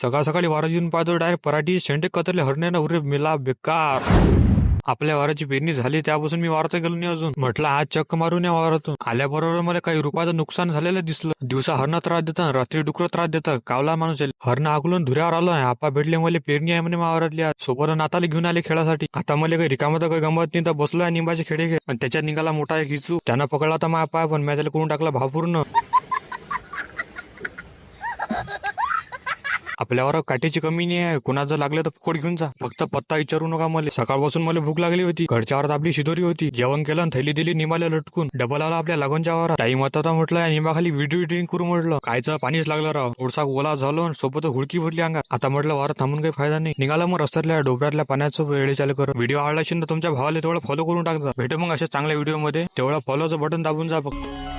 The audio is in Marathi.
सकाळ सकाळी वारा येऊन पाहतो डायरेक्ट पराठी शेंडे कतरले हरण्यानं उरे मिला बेकार. आपल्या वाराची पेरणी झाली त्यापासून मी वारात गेलो नाही अजून. म्हटलं आज चक्क मारून या वारातून. आल्याबरोबर मला काही रुपयाचं नुकसान झालेलं दिसलं. दिवसा हरणं त्रास देतात, रात्री डुकर त्रास देतात. कावला माणूस येईल हरणं आगलून धुऱ्यावर आलो. आपा भेटले मला पेरणी आहे म्हणे वावरातली आज. सोबत नाताला घेऊन आले खेळासाठी. आता मला काही रिकामं तर काही गमत नाही तर बसलोय निंबाचे खेडे खेळ. आणि त्याच्यात निघाला मोठा एक हिचू. त्यानं पकडला तर माझा पाय पण मी त्याला करून टाकला भापूर्ण. आपल्यावर काठीची कमी नाही आहे. कोणाचं लागलं तर फुकट घेऊन जा. फक्त पत्ता विचारू नका मला. सकाळपासून मला भूक लागली होती. घरच्यावर आपली शिदोरी होती. जेवण केलं थैली दिली निंबाला लटकून. डबल आला आपल्या लागूनच्या वर. टाइम होता म्हटलं निंबाखाली व्हिडिओ एडिटिंग करू म्हटलं. कायचं पाणीच लागलं राव. थोडसा ओला झालो सोबत हुडकी भरली अंगात. आता म्हटलं वार थांबून काही फायदा नाही. निघाला मग रस्त्यातल्या डोबऱ्यातल्या पाण्याचं वेळे चालू कर. व्हिडिओ आवडला असेल तर तुमच्या भावाला तेवढं फॉलो करून टाकजा. भेटू मग अशा चांगल्या व्हिडिओ मध्ये. तेवढा फॉलोचं बटन दाबून जा फक्त.